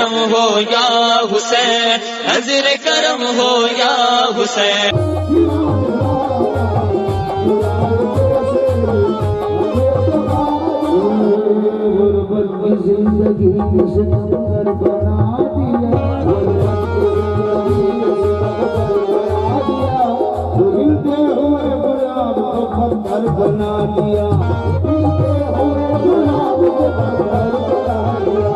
करम हो या हुसैन, नजर करम हो या हुसैन। जिंदगी सिकंदर बना दिया, भूलते हुए गुलाब को पत्थर बना दिया, गुलाब को पत्थर बना दिया।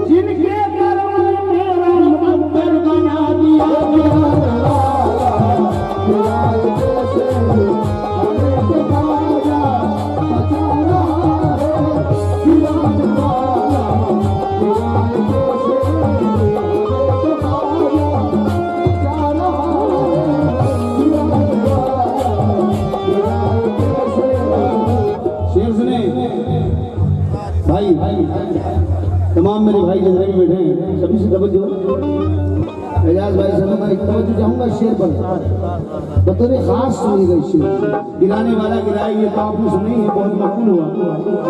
जिनके करम मेरा पत्थर बना दिया, तमाम मेरे भाई जगह में बैठे हैं, सभी से तवज्जो। एजाज भाई साहब मैं तवज्जो चाहूंगा शेर पर, बतौर खास सुनी गई शेर, गिराने वाला गिराए ये तो आपने सुनी है, बहुत मकबूल हुआ।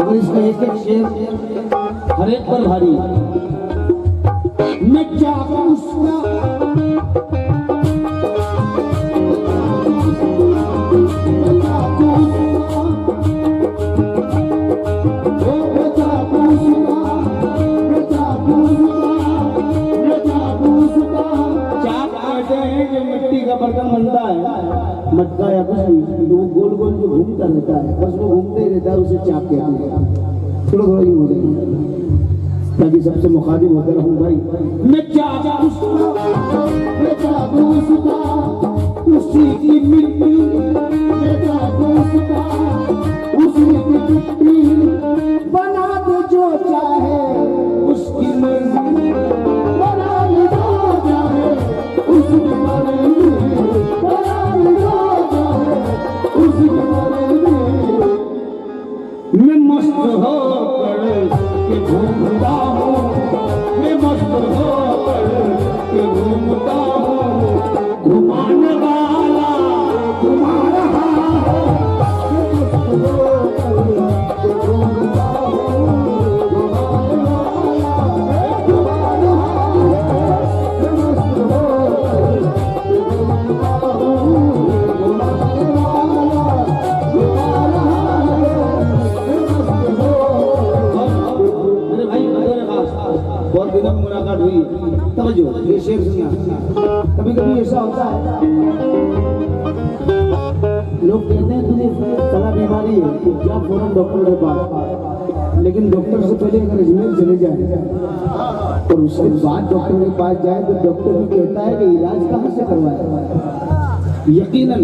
अगर इसका एक एक शेर हर एक पर भारी, मैं क्या उसका बर्तन बनता है, मटका या कुछ भी, तो वो गोल गोल जो घूमता रहता है, बस वो घूमते ही रहता है, उसे चाप कहते हैं। थोड़ा थोड़ा ही हो जाएगा ताकि सबसे मुखातिब होकर रहूं भाई। मैं क्या उसी की मिट्टी, उसी की मिट्टी बना दे जो चाहे उसकी मर्जी, बना दे जो चाहे उसकी मर्जी, मैं मस्त होकर के घूमता हूँ, मैं मस्त होकर के घूमता हूँ, घुमाने वाला घुमा रहा है, मैं मस्त होकर के घूमता हूँ, घुमाने वाला घुमा रहा है, मैं मस्त होकर के घूमता हूँ, घुमाने वाला घुमा रहा है। बहुत दिनों में मुलाकात हुई, तवज्जो ये शेर सुनिए। कभी कभी ऐसा होता है, लोग कहते हैं तुझे फला बीमारी है, जा फौरन डॉक्टर के पास, लेकिन डॉक्टर से पहले अगर अजमेर चले जाए और उसके बाद डॉक्टर के पास जाए तो डॉक्टर भी कहता है कि इलाज कहाँ से करवाए। यकीनन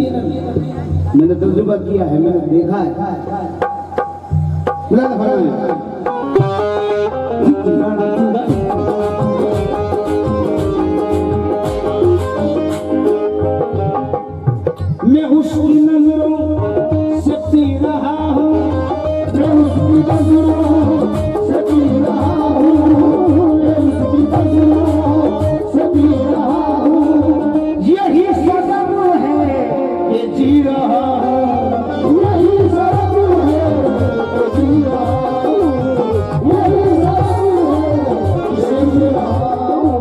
मैंने तजुर्बा किया है, मैंने देखा है। मैं उसकी नजरों से पी रहा हूँ, मैं उसकी नजरों से पी रहा हूँ, मैं उसकी नजरों से पी रहा हूँ, यही सबब है ये जी रहा हूँ, यही सबब है ये जी रहा हूँ, यही सबब है ये जी रहा हूँ।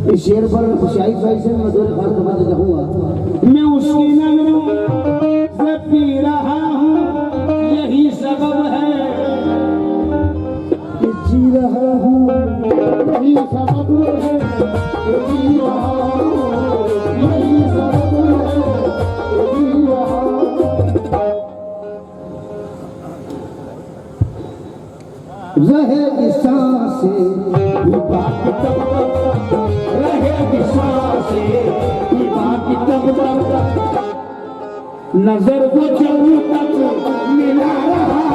इस शेर पर शाहिद भाई से मैं दो बार समझ चाहूंगा। मैं उसकी नजरों से पी रहा हूँ, यही सबब है कि जी रहा हूँ, यही सबब है कि जी रहा हूँ, यही सबब है कि जी रहा हूँ। रहेगी सांसें बाकी तब तक, रहेगी सांसें बाकी तब तक, नजर को जब तक मिला रहा,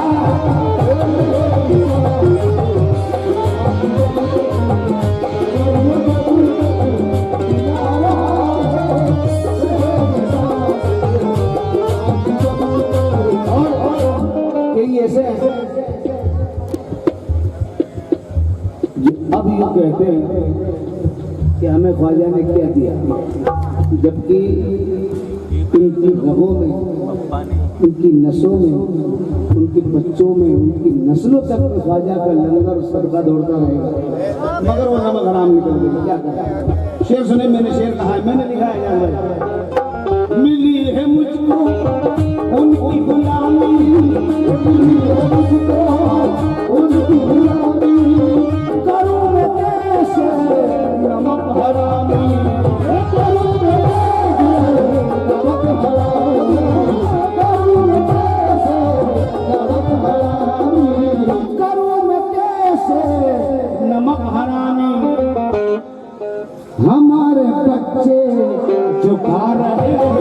ऐसे अब ये कहते हैं कि हमें ख्वाजा ने क्या दिया, जबकि उनकी रगों में, उनकी नसों में, उनके बच्चों में, उनकी नस्लों तक ख्वाजा का लंगर सदका दौड़ता रहेगा, मगर वो नमक हराम निकल गई। क्या करें? शेर सुने, मैंने शेर कहा है, मैंने लिखा है यार भाई। मिली है मुझको उनकी गुलामी, मिली है मुझको उनकी गुलामी, करूं मैं कैसे नमक हरामी, करूं मैं कैसे नमक हरामी, करूं मैं कैसे नमक हरामी, करूं मैं कैसे नमक हरामी। हमारे बच्चे जो खा रहे हैं,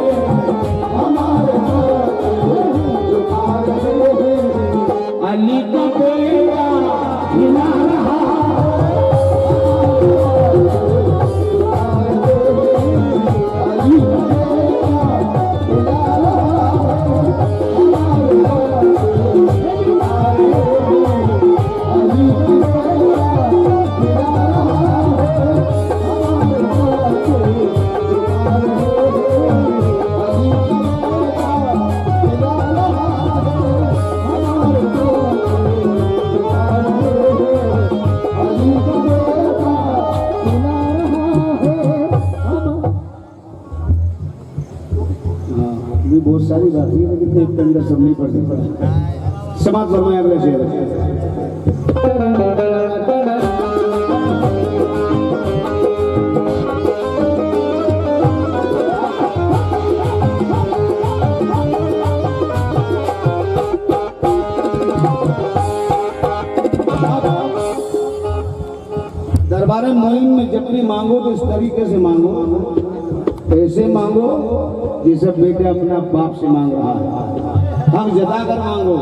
हमारे बच्चे जो खा रहे हैं, अली का बेटा हिला रहा, अली का बेटा हिला रहा, हमारे बच्चे हिला रहे हैं, अली का बेटा हिला रहा है, हमारे बच्चे हिला रहे हैं, अली का बेटा हिला रहा है, हमारे बच्चे हिला रहे हैं, अली का बेटा हिला रहा है। हाँ, ये बहुत सारी बात है, लेकिन एक के अंदर सब नहीं पढ़ सकता। समाज फरमाए अगले शेर। दरबार मोइन में जब भी मांगो तो इस तरीके से मांगो, ऐसे मांगो जैसे बेटे अपना बाप से मांग रहा है, हक जता कर मांगो।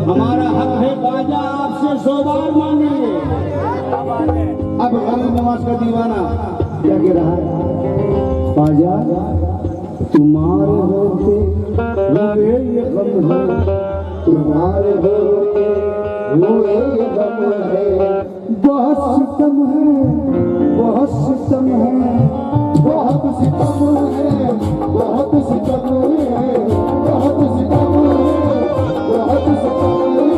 हमारा हक है ख्वाजा, आपसे 100 बार मांगेंगे। अब गरीब नवाज का दीवाना क्या कह रहा है? ख्वाजा तुम्हारे होते हुए ये गम है, तुम्हारे होते हुए ये गम है, बहुत सितम है, बहुत सितम है, बहुत सितम है, बहुत सितम है, बहुत सितम है, बहुत सितम है।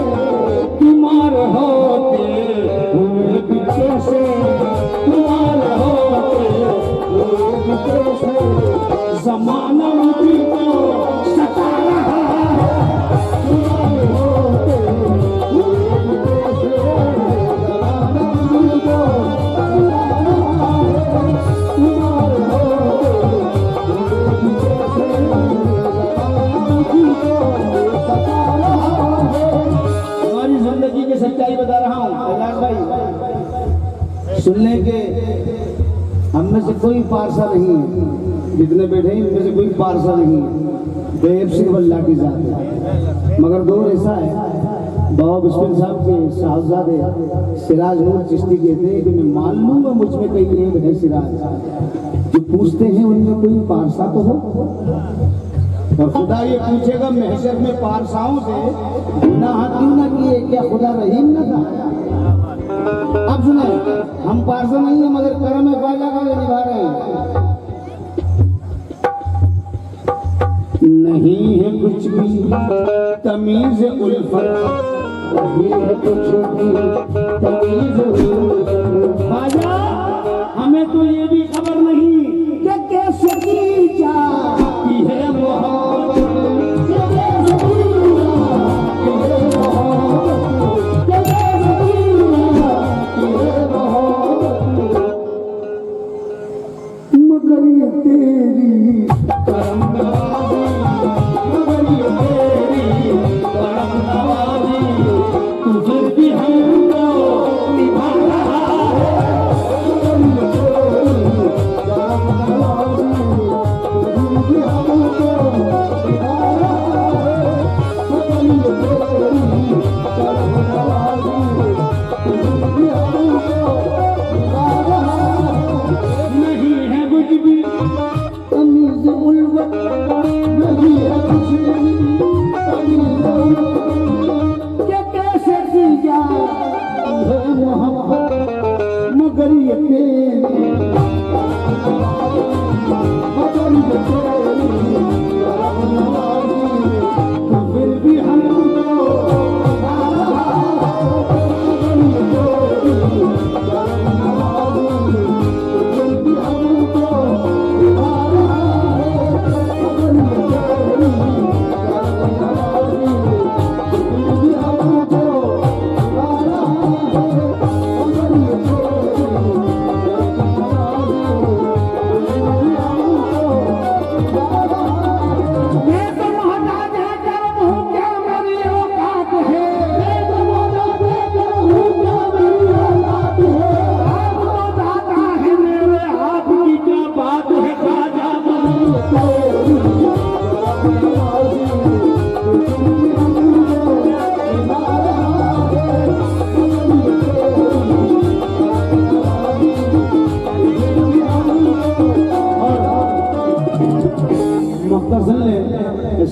तुम्हारे होते हुए पीछे से, तुम्हारे होते हुए पीछे से, ज़माना मुझी को सता रहा है, तुम्हारे होते हुए पीछे से, ज़माना मुझी को सता रहा है, तुम्हारे होते हुए पीछे से, ज़माना मुझी को सता रहा है। हमारी जिंदगी की सच्चाई बता रहा हूँ कैलाश भाई, सुनने के हम में से कोई पारसा नहीं है, जितने बैठे हैं इनमें से कोई पारसा नहीं है, बेब सिंह वल्ला की जात है। मगर दौर ऐसा है, बाबा बिस्मिल साहब के साहबजादे सिराज नूर चिश्ती कहते हैं कि मैं मान लूंगा मुझ में कई एक है सिराज, जो पूछते हैं उनमें कोई पारसा तो हो, और खुदा ये पूछेगा महशर में पारसाओं से गुनाह क्यों ना किए, क्या खुदा रहीम न था? अब सुने, हम पारसा नहीं है मगर करम ख्वाजा का निभा रहे हैं। नहीं है कुछ भी तमीज उल्फत, नहीं है कुछ भी तमीज उल्फत, ख्वाजा हमें तो ये भी खबर नहीं कि कैसे की जाती है मोहब्बत, मगर ये तेरी करम नवाज़ी, मगर ये तेरी करम नवाज़ी, तू फिर भी हमको निभा रहा है, मगर ये तेरी करम नवाज़ी, तू फिर भी हमको निभा रहा है, मगर ये तेरी करम नवाज़ी, तू फिर भी हमको निभा रहा है। नहीं है कुछ भी तमीज़ उल्फत, नहीं है कुछ भी तमीज़ उल्फत, क्या कैसे की जाती है मोहब्बत, मगर ये तेरी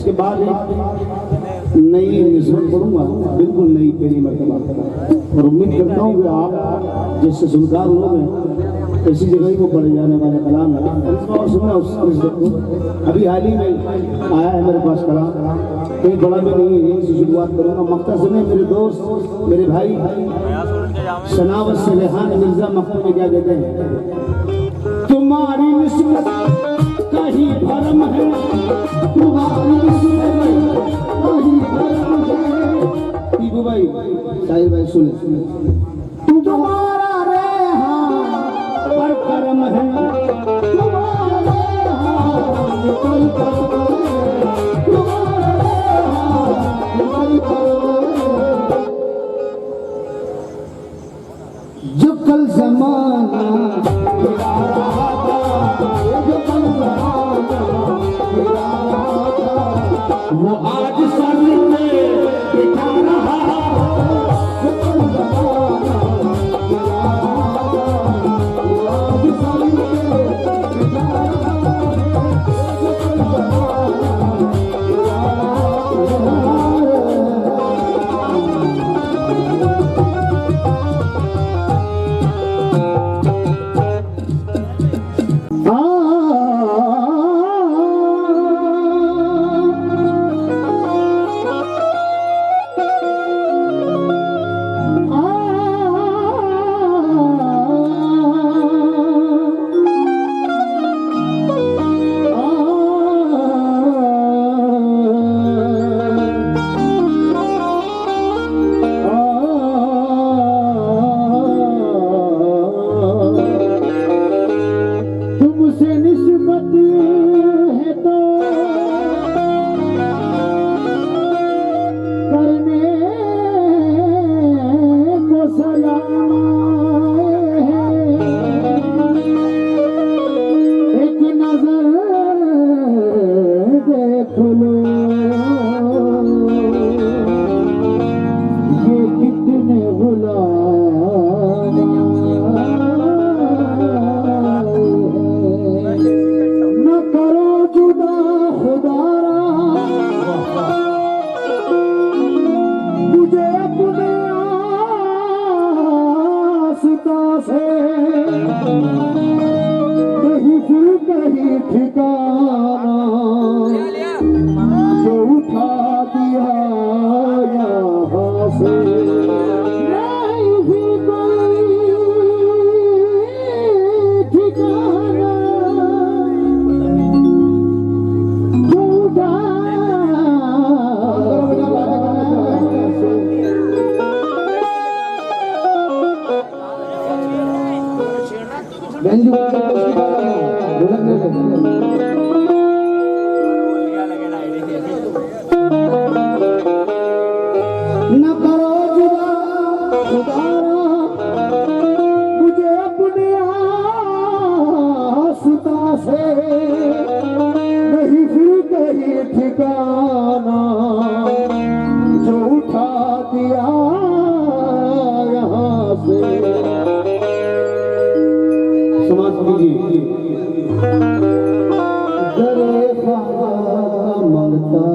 इसके बाद एक नई निस्बत पढ़ूंगा, बिल्कुल नई पहली मरतबा, और उम्मीद करता हूँ कि आप जैसे सुनकार लोग हैं ऐसी जगह ही को पढ़े जाने वाला कलाम है। और सुनना उस निस्बत को, अभी हाल ही में आया है मेरे पास कलाम, कहीं बड़ा भी नहीं है, यहीं से शुरुआत करूँगा। मख्ता सुने मेरे दोस्त, मेरे भाई सनावत से रेहान मिर्जा मख्ता में क्या कहते हैं, तुम्हारी निस्बत का ही भरम है, तुम्हारी निस्बत का ही भरम है। टीपू भाई, साहिल भाई सुने, तुम्हारा रेहान पर करम है, तुम्हारा रेहान पर करम है, तुम्हारा रेहान पर करम है। जो कल ज़माना गिरा रहा था, जो कल ज़माना गिरा रहा था, वो आज सर पे बिठा रहा है। जो कल ज़माना गिरा रहा था, वो आज सर पे बिठा रहा है। जो कल ज़माना गिरा रहा है। तुमसे निस्बत है तो करने को सलाम है। एक नजर देख लो, ये कितने गुलाम न करो जुदा खुदारा, मुझे अपने आस्था से कहीं फिर कहीं ठिकाना, जो उठा दिया यहाँ से नहीं फिर कोई ठिकाना। न करो जुदा खुदारा, मुझे अपने आस्था से नहीं फिर कहीं ठिकाना, जो उठा दिया यहाँ से। समाज कीजिए, दरे ख्वाजा मंगता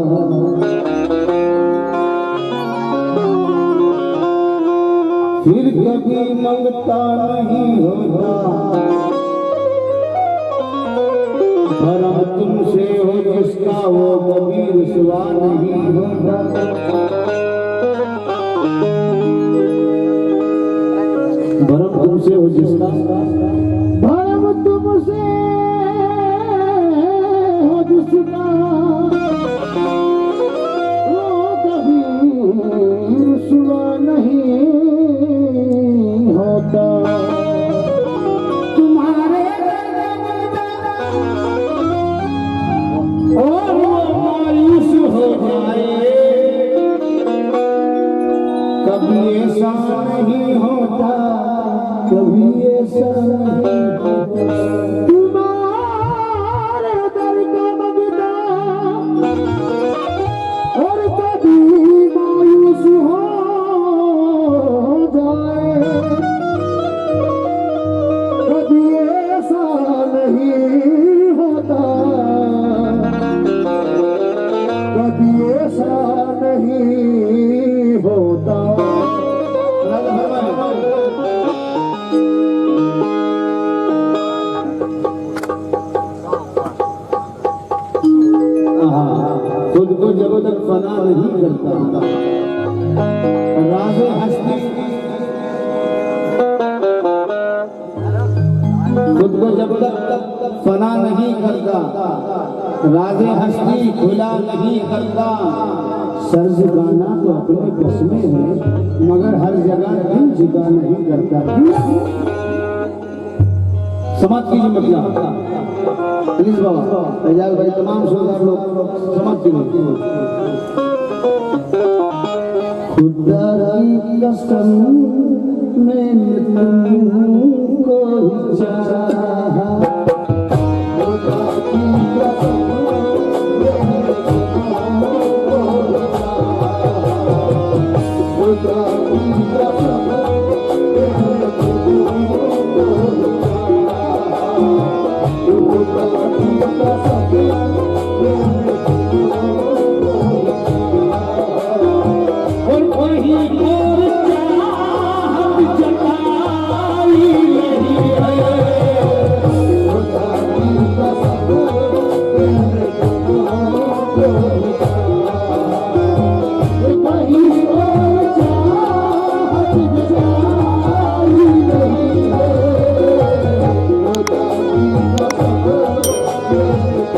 फिर कभी मंगता नहीं होता, भरम तुमसे हो जिसका वो कभी रुसवा नहीं होता। भरम तुमसे हो जिसका, भरम तुमसे हो जिसका वो कभी रुसवा नहीं होता। तुम्हारे और वो मायूस हो जाए, कभी ऐसा नहीं होता, कभी ऐसा नहीं होता। को जब तक फना नहीं करता राज़े हस्ती खुद को जब तक फना नहीं करता राज़े हस्ती खुला नहीं करता। सर्ज गाना तो अपने बस में है मगर हर जगह दिल जुदा नहीं करता। समाज कीजिए मतलब प्लीज बाबा एजाज भाई तमाम सोलदार लोग समाज कीजिए। खुदा की कसम मैंने तुमको ही चाहा, खुदा की कसम मैंने तुमको ही चाहा, खुदा की कसम मैंने तुमको ही चाहा, खुदा की कसम मैंने तुमको ही चाहा। और वही और चाहत जताई नहीं है, खुदा की कसम मैंने तुमको ही चाहा। वही और चाहत जताई नहीं है, खुदा की कसम मैंने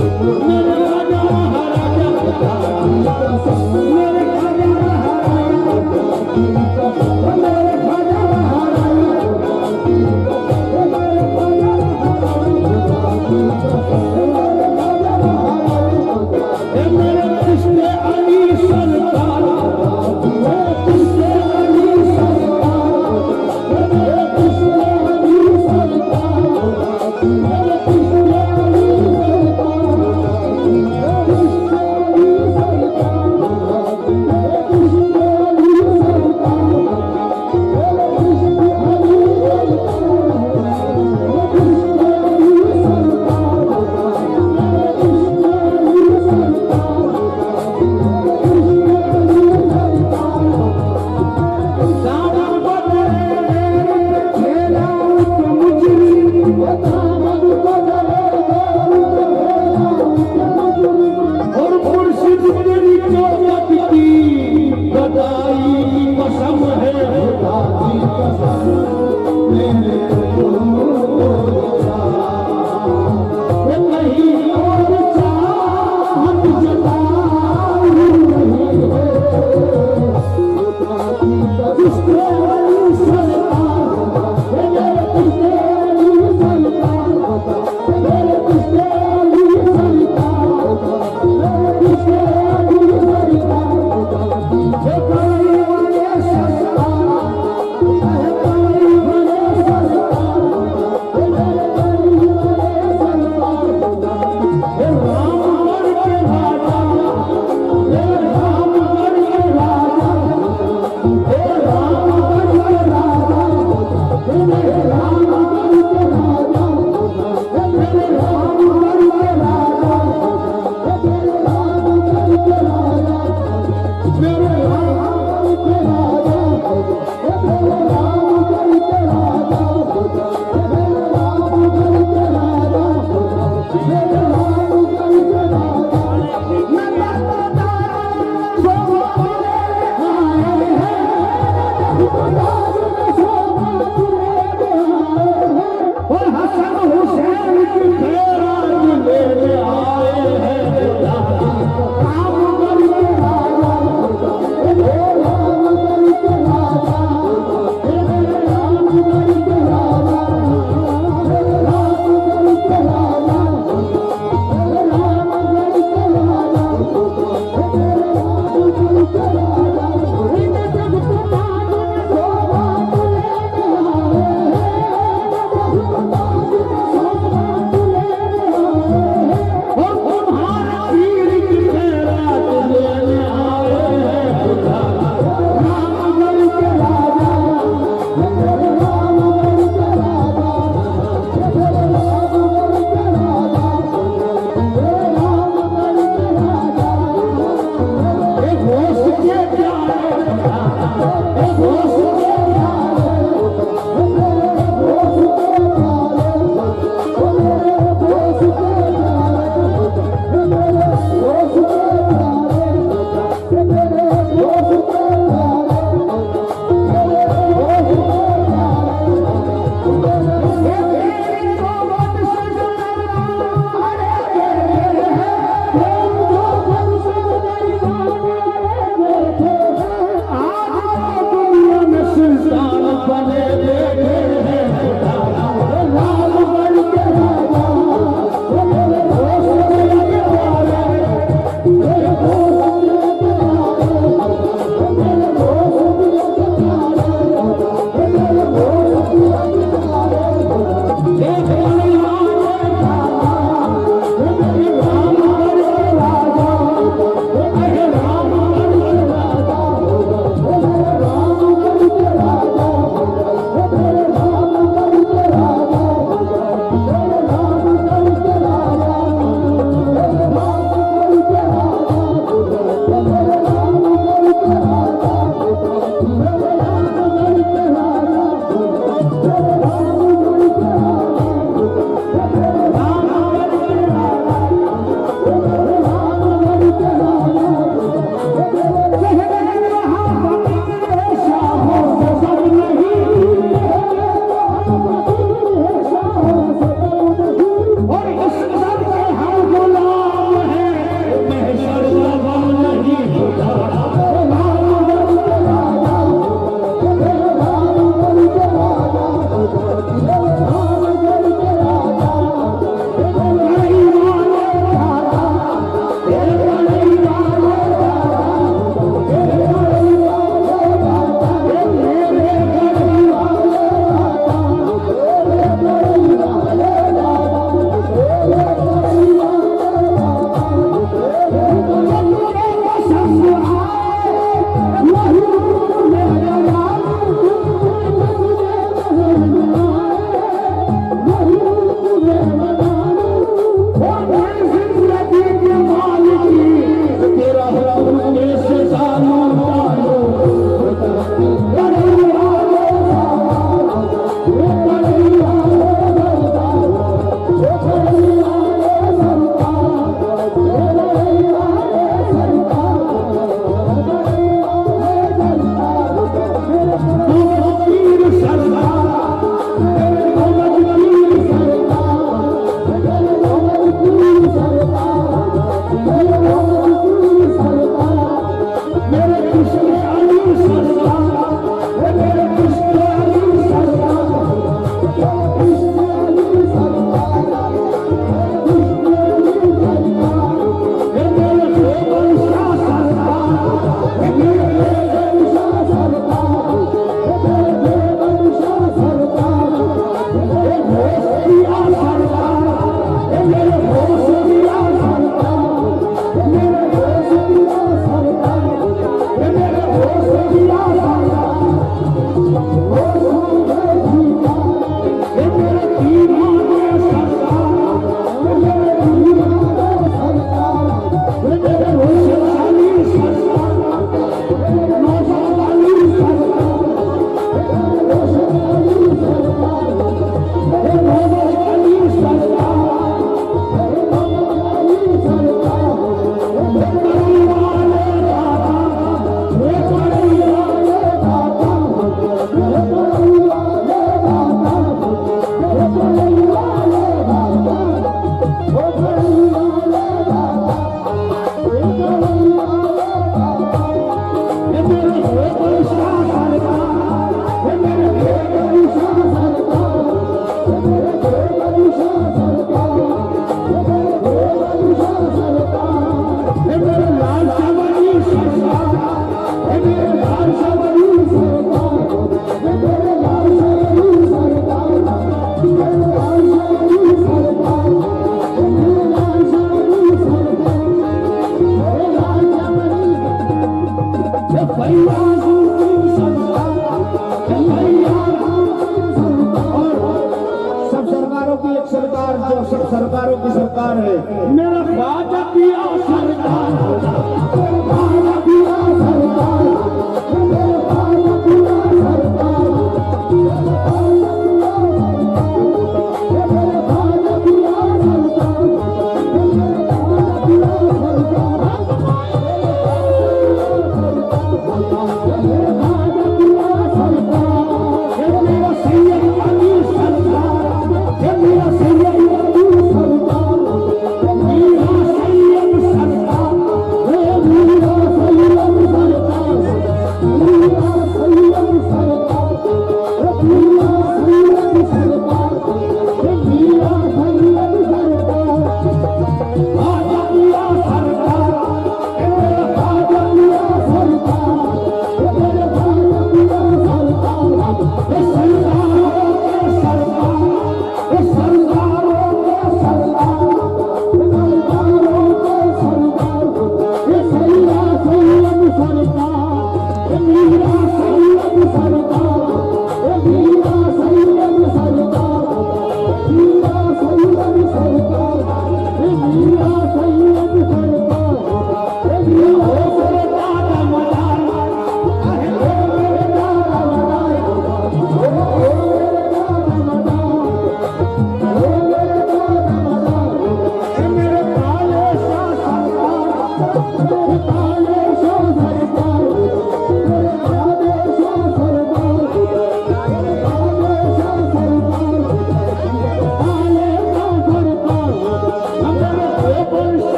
सरकारों की सरकार है मेरा ख्वाजा पिया सरकार ख्वाजा पिया सरकार मेरा ख्वाजा पिया सरकार मेरा ख्वाजा पिया सरकार मेरा सैयद अली सरकार मेरा सैयद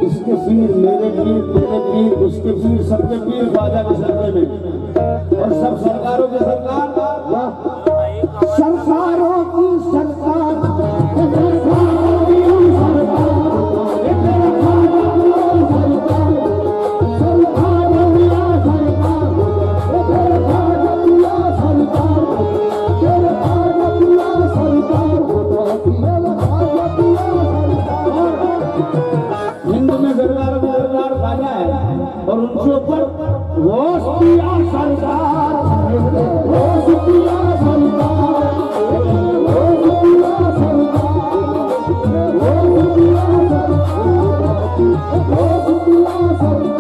इसके पीर मेरे पीर तेरे पीर उसके पीर सबके पीर ख्वाजा के सरके में और सब सरकारों की सरकार सरकारों की सरकार और उनके ऊपर रोस्तिया सरकार रोस्तिया सरकार रोस्तिया सरकार रोस्तिया सरकार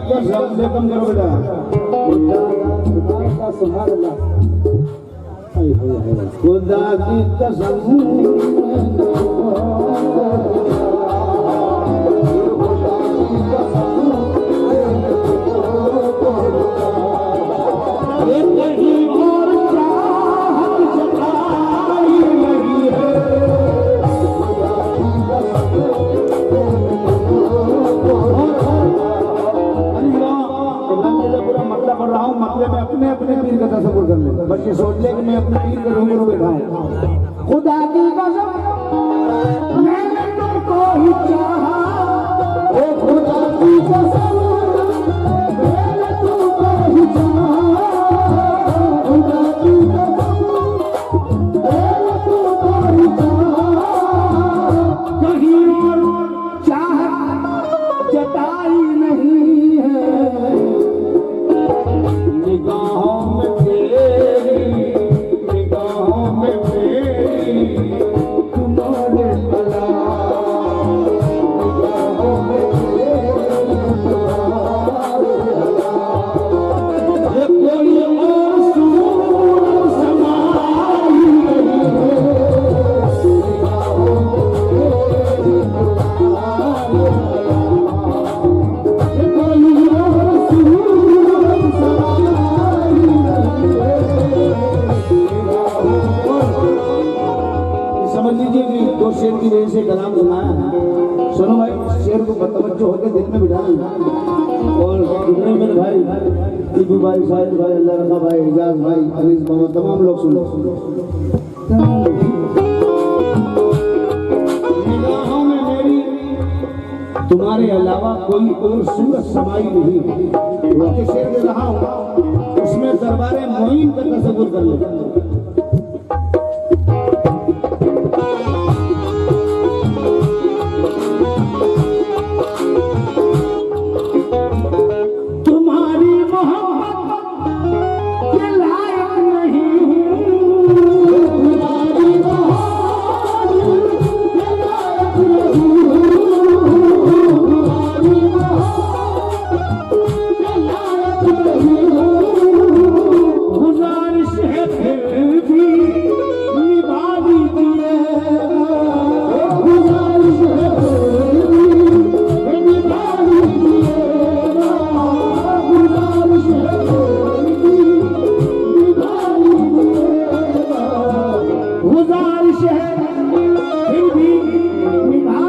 कसम से कम करो बेटा। खुदा का सुभान अल्लाह। खुदा की कसम अपने पीर का तसव्वुर कर ले, बस ये सोच ले कि मैं अपने पीर के रूबरू बैठा हूँ। खुदा की कसम मैंने तुमको ही चाहा, ओ खुदा की कसम मैंने तुमको ही चाहा, खुदा की कसम मैंने तुमको ही चाहा, कहीं और चाहत जताई नहीं है, निगाहों में तेरी तुम्हारे भला, निगाहों में तेरी तुम्हारे भला, ये कोई और सूरत समाई नहीं है, निगाहों में तेरी तुम्हारे भला, ये कोई और सूरत समाई नहीं है। समझ लीजिए कि दो शेर की वजह से कलाम सुनाया है। सुनो भाई, शेर को बतवज्जो होकर दिल में बिठाना और जितने मेरे भाई टीपू भाई, साहिद भाई, अल्लाह रखा भाई, एजाज भाई, अजीज मोहम्मद, तमाम लोग सुनो। निगाहों में मेरी तुम्हारे अलावा कोई और सूरत समाई नहीं, वो के शेर में रहा हूँ उसमें दरबारे मोइन का तसव्वुर कर लो। गुजारिश है फिर भी निभा